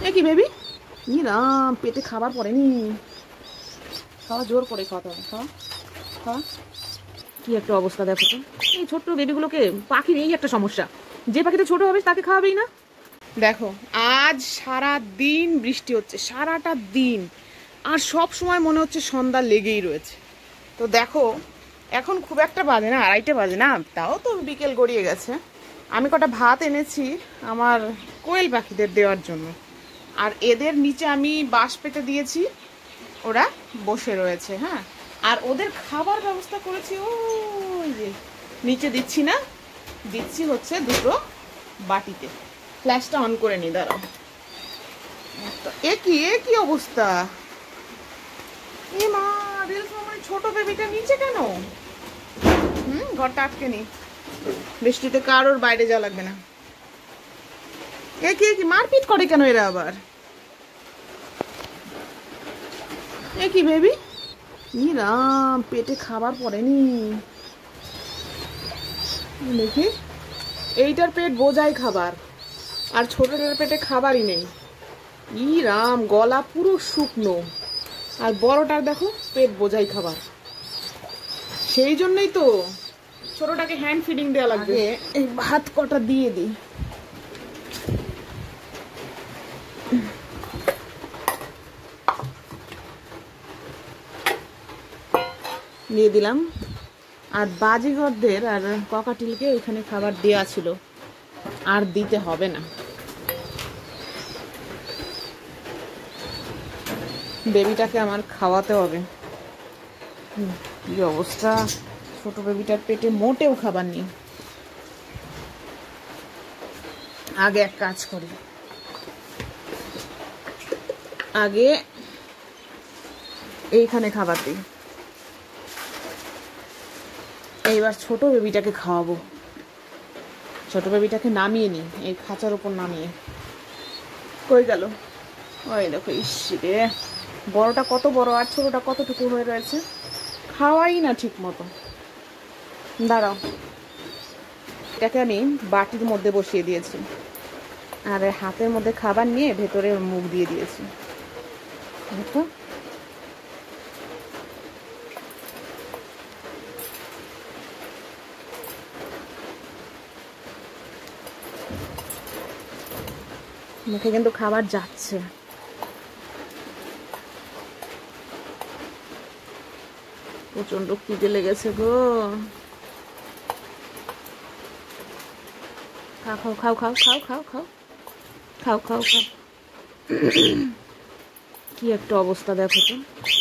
এ কি বেবি? রাম, পেটে খাবার পড়েনি, খাওয়া জোর করে খাওয়াতে হবে। খাওয়া খাওয়া। কি একটা অবস্থা দেখো তো, এই ছোট্ট বেবিগুলোকে। পাখির এই একটা সমস্যা, যে পাখিটা ছোট হবে তাকে খাওয়াবেই না। দেখো, আজ সারা দিন বৃষ্টি হচ্ছে, সারাটা দিন, আর সব সময় মনে হচ্ছে সন্ধ্যা লেগেই রয়েছে। তো দেখো, এখন খুব একটা বাজে না, 2:30 বাজে না, তাও তো বিকেল গড়িয়ে গেছে। আমি কটা ভাত এনেছি আমার কোয়েল পাখিদের দেওয়ার জন্য, আর এদের নিচে আমি বাঁশ পেতে দিয়েছি, ওরা বসে রয়েছে। হ্যাঁ, আর ওদের খাবার ব্যবস্থা করেছি ওই যে নিচে, দিচ্ছি না, দিচ্ছি হচ্ছে দুটো বাটিতে। ফ্ল্যাশটা অন করে নি, দাঁড়াও। এ কি অবস্থা? এ মা, রিলস মামার ছোট বেবিটা নিচে কেন? ঘরটা আটকে নি, বৃষ্টিতে কারোর বাইরে যাওয়া লাগবে না। এ কি মারপিট করে কেন এরা আবার? এ কি বেবি? রাম, পেটে খাবার পড়েনি দেখি। এইটার পেট বোঝাই খাবার, আর ছোটটার পেটে খাবারই নেই। রাম, গলা পুরো শুকনো, আর বড়টার দেখো পেট বোঝাই খাবার। সেই জন্যই তো ছোটটাকে হ্যান্ড ফিডিং দেওয়া লাগবে। এই ভাত কটা দিয়ে দিই। দিয়ে দিলাম। আর বাজিঘরদের আর ককাটিলকে ওইখানে খাবার দেওয়া ছিল, আর দিতে হবে না। বেবিটাকে আমার খাওয়াতে হবে। কি অবস্থা, ছোট বেবিটার পেটে মোটেও খাবার নেই। আগে এক কাজ করি, আগে এইখানে খাবার দিই, এইবার ছোট বেবিটাকে খাওয়াবো। ছোট বেবিটাকে নামিয়ে নি, এই খাঁচার উপর নামিয়ে। কই গেল? ওই দেখো, ইসরে, বড়টা কত বড় আর ছোটটা কতটুকু হয়ে রয়েছে, খাওয়াই না ঠিক মতো। দাঁড়াও, এটাকে আমি বাটির মধ্যে বসিয়ে দিয়েছি, আর হাতের মধ্যে খাবার নিয়ে ভেতরে মুখ দিয়ে দিয়েছি। দেখো, মুখে কিন্তু খাবার যাচ্ছে। প্রচন্ড খিদে লেগেছে গো। খাও খাও খাও খাও খাও খাও খাও খাও খাও খাও। কি একটা অবস্থা দেখো তো,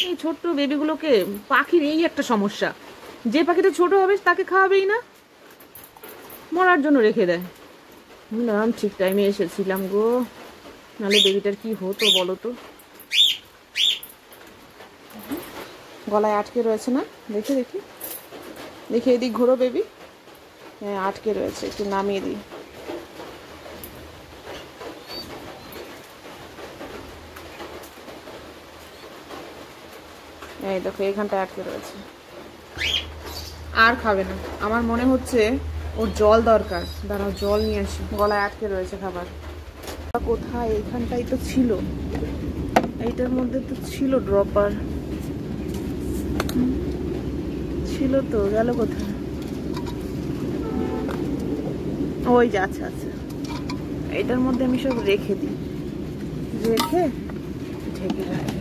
এই ছোট্ট বেবিগুলোকে। পাখির এই একটা সমস্যা, যে পাখিটা ছোট হবে তাকে খাওয়াবেই না, মরার জন্য রেখে দেয়। বললাম ঠিক টাইমে এসেছিলাম গো, নাহলে বেবিটার কি হতো বলো তো। গলায় আটকে রয়েছে না, দেখি দেখি দেখি, এদিক ঘোরো বেবি। হ্যাঁ, আটকে রয়েছে, একটু নামিয়ে দিই। এই দেখো, এইখানটায় আটকে রয়েছে, আর খাবে না। আমার মনে হচ্ছে ওর জল দরকার, দাঁড়াও জল নিয়ে আসি। গলায় আটকে রয়েছে খাবার। কোথায়? এইখানটাই তো ছিল, এইটার মধ্যে তো ছিল ড্রপার, ছিল তো, গেল কোথায়? ওই যে, আচ্ছা আচ্ছা, এইটার মধ্যে আমি সব রেখে দিই, রেখে ঢেকে রাখি,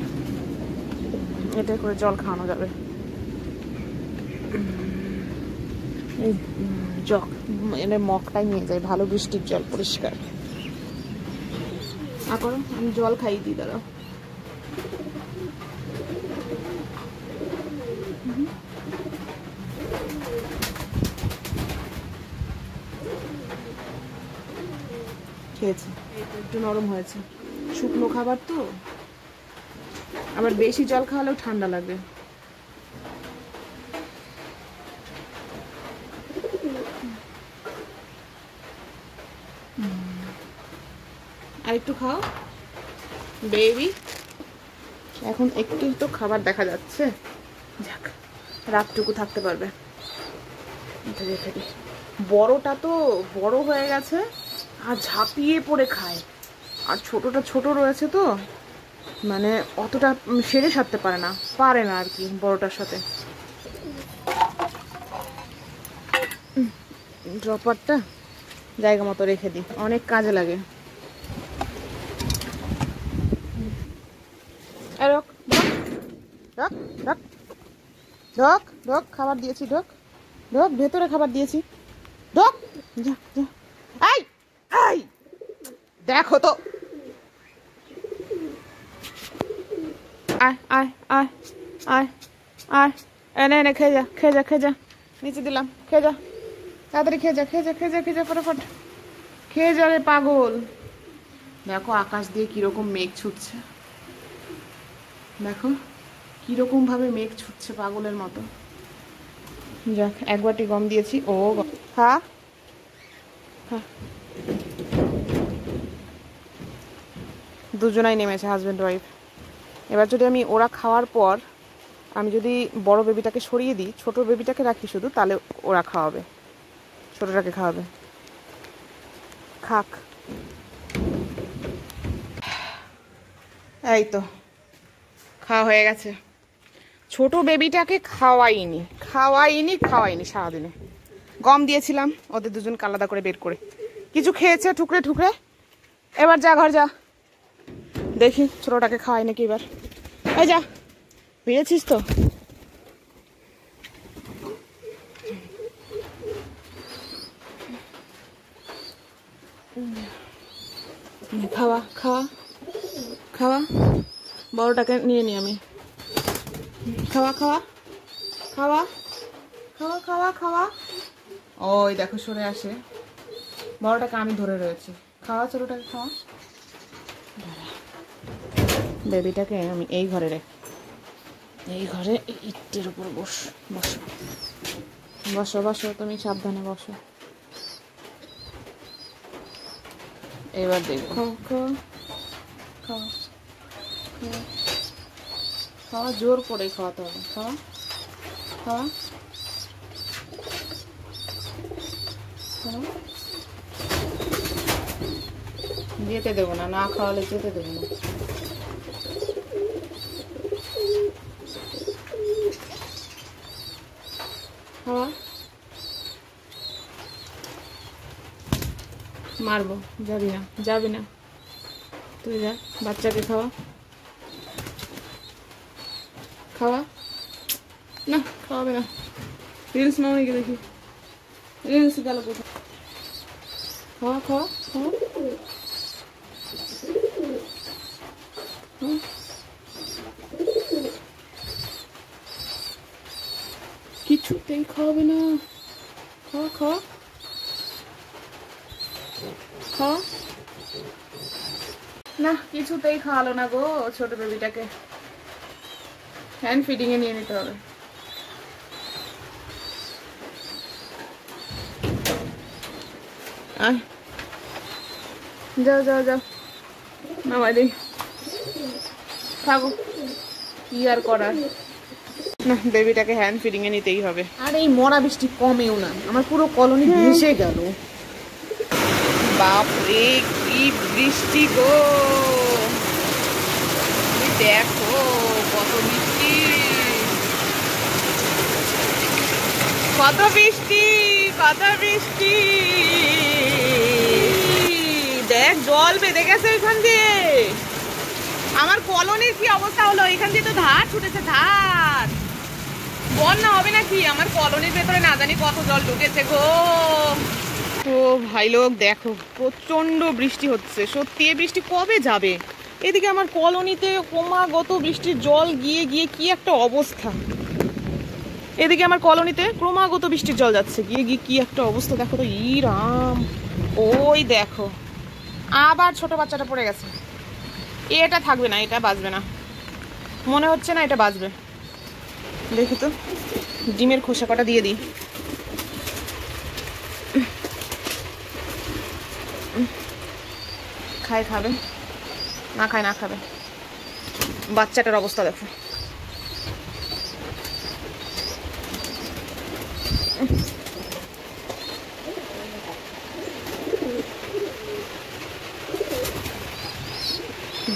এটা করে জল খাওয়ানো যাবে। এই জগ এনে মগটাই নিয়ে যাই, ভালো বৃষ্টির জল, পরিষ্কার। করো, আমি জল খাইয়ে দিই, দাঁড়াও। খেয়েছি, একটু নরম হয়েছে, শুকনো খাবার তো, আবার বেশি জল খাওয়ালেও ঠান্ডা লাগবে। আর একটু খাও বেবি, এখন একটু তো খাবার দেখা যাচ্ছে, যাক রাতটুকু থাকতে পারবে। রেখে দিই। বড়টা তো বড় হয়ে গেছে, আর ঝাঁপিয়ে পড়ে খায়, আর ছোটটা ছোট রয়েছে তো, মানে অতটা সেরে সারতে পারে না আর কি বড়টার সাথে। ড্রপারটা জায়গা মতো রেখে দিই, অনেক কাজে লাগে। ঢোক ঢোক, খাবার দিয়েছি, ঢোক ঢোক, ভেতরে খাবার দিয়েছি, ঢোক। যা যা, এই এই দেখো তো, আয় আয় আয় আয় আয়, এনে এনে খেয়ে যা খেয়ে যা খেয়ে যা, নিচে দিলাম, খেয়ে যা তাড়াতাড়ি, খেয়ে যা খেয়ে যা খেয়ে যা খেয়ে যা, ফটাফট খেয়ে যা রে পাগল। দেখো আকাশ দিয়ে কিরকম মেঘ ছুটছে, দেখো কিরকম ভাবে মেঘ ছুটছে পাগলের মতো। যাক, এক বাটি গম দিয়েছি। ও খা খা। দুজনাই নেমেছে, হাজব্যান্ড ওয়াইফ। এবার যদি আমি ওরা খাওয়ার পর আমি যদি বড় বেবিটাকে সরিয়ে দিই, ছোট বেবিটাকে রাখি শুধু, তাহলে ওরা খাওয়াবে, ছোটটাকে খাওয়াবে। খাক। এই তো খাওয়া হয়ে গেছে। ছোট বেবিটাকে খাওয়াইনি সারাদিনে। গম দিয়েছিলাম, ওদের দুজনকে আলাদা করে বের করে কিছু খেয়েছে ঠুকরে ঠুকরে। এবার যা ঘর যা, দেখি ছোটটাকে খাওয়াই নাকি এবার। এই যা, পেরেছিস তো। খাওয়া খাওয়া খাওয়া, বড়টাকে নিয়ে নি আমি। খাওয়া খাওয়া খাওয়া খাওয়া খাওয়া খাওয়া। ওই দেখো সরে আসে, বড়টাকে আমি ধরে রয়েছি। খাওয়া ছোটটাকে খাওয়া। বেবিটাকে আমি এই ঘরে এই ঘরে ইটের উপর বসো বসো বসো, তুমি সাবধানে বসো। এবার দেখো, খাওয়া খাওয়া খাওয়া, জোর করে খাওয়াতে হবে। খাওয়া খাওয়া খাওয়া, যেতে দেবো না, না খাওয়ালে যেতে দেবো না। খাওয়া, মারবো, যাবি না তুই যা, বাচ্চাকে খাওয়া খাওয়া। না খাওয়াবে না, রিলস মামনিকে দেখি, রিলস গেল কোথায়। খাওয়া খাওয়া খাওয়া, কিছুতেই খাওয়াবে না। খাওয়া খাওয়া খাওয়া, না কিছুতেই খাওয়ালো না গো ছোট বেবিটাকে। হ্যান্ড ফিডিং এ নিয়ে নিতে হবে। যাও যাও যাও, নামাই দিই, থাকো, কি আর করার। না, বেবিটাকে হ্যান্ড ফিডিং এ নিতেই হবে। আর এই মরা বৃষ্টি কমেও না, আমার পুরো কলোনি ভেসে গেল। বাপরে কি বৃষ্টি গো, দেখো কত বৃষ্টি, কত বৃষ্টি, কত বৃষ্টি। দেখ জল বেঁধে গেছে এখান দিয়ে। আমার কলোনির কি অবস্থা হলো, এখান দিয়ে তো ধার ছুটেছে, ধার। বন্যা হবে নাকি, আমার কলোনির ভেতরে না জানি কত জল ঢুকেছে গো। ও ভাই লোক দেখো, প্রচন্ড বৃষ্টি হচ্ছে। সত্যি এই বৃষ্টি কবে যাবে? এদিকে আমার কলোনিতে ক্রমাগত বৃষ্টির জল গিয়ে গিয়ে কি একটা অবস্থা। এদিকে আমার কলোনিতে ক্রমাগত বৃষ্টির জল যাচ্ছে, গিয়ে গিয়ে কি একটা অবস্থা দেখো তো। ইরাম, ওই দেখো আবার ছোট বাচ্চাটা পড়ে গেছে। এটা থাকবে না, এটা বাঁচবে না, মনে হচ্ছে না এটা বাঁচবে। দেখি তো, ডিমের খোসা কটা দিয়ে দিই। খাবে না, খায় না খাবে। বাচ্চাটার অবস্থা দেখো।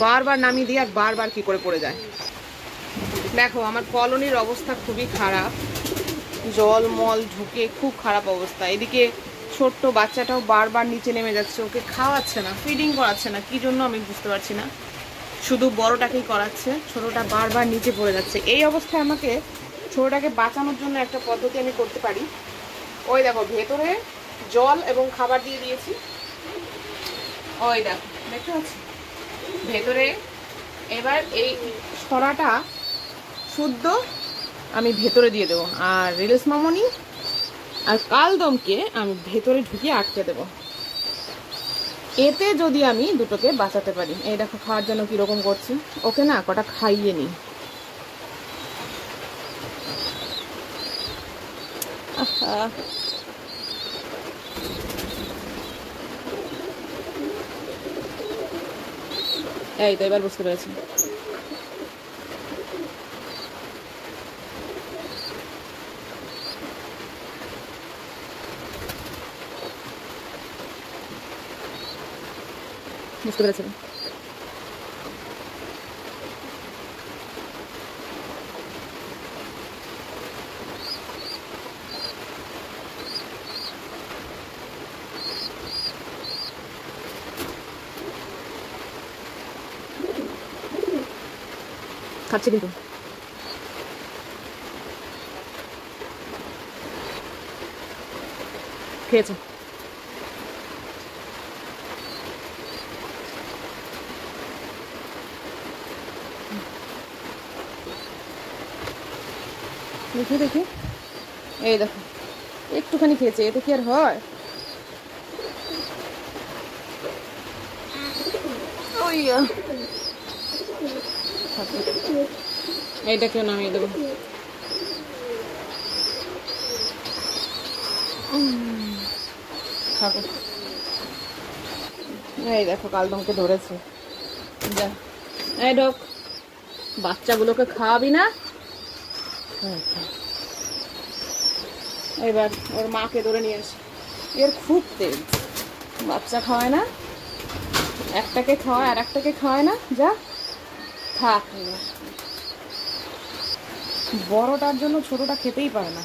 বারবার নামিয়ে দিয়ে আর বারবার কি করে পড়ে যায়। দেখো আমার কলোনির অবস্থা খুবই খারাপ, জল মল ঢুকে খুব খারাপ অবস্থা। এদিকে ছোট্ট বাচ্চাটাও বারবার নিচে নেমে যাচ্ছে, ওকে খাওয়াচ্ছে না, ফিডিং করাচ্ছে না, কি জন্য আমি বুঝতে পারছি না, শুধু বড়টাকেই করাচ্ছে, ছোটটা বারবার নিচে পড়ে যাচ্ছে। এই অবস্থায় আমাকে ছোটটাকে বাঁচানোর জন্য একটা পদ্ধতি আমি করতে পারি। ওই দেখো ভেতরে জল এবং খাবার দিয়ে দিয়েছি, ওই দেখো দেখতে পাচ্ছি ভেতরে। এবার এই ছড়াটা শুদ্ধ আমি ভেতরে দিয়ে দেবো, আর রিলস মামনি আর কালদমকে আমি ভেতরে ঢুকিয়ে আটকে দেবো। এতে যদি আমি দুটোকে বাঁচাতে পারি। এই দেখো খাওয়ার জন্য কিরকম করছি, ওকে না কটা খাইয়ে নি। এই তো এবার বুঝতে পেরেছি। বুঝতে পেরেছি। খাচ্ছে কিন্তু খেয়েছে। দেখি দেখি, এই দেখো একটুখানি খেয়েছে, এতে কি আর হয়? এইটা কেউ নামিয়ে দেবো। থাকো। এই দেখো কালদমকে ধরেছে, যা এই ঢোক, বাচ্চাগুলোকে খাওয়াবি না। এবার ওর মাকে ধরে নিয়ে আসে, এর খুব তেজ, বাচ্চা খাওয়ায় না, একটাকে খাওয়ায় আর একটাকে খাওয়ায় না, যা থাক। বড়টার জন্য ছোটটা খেতেই পারে না।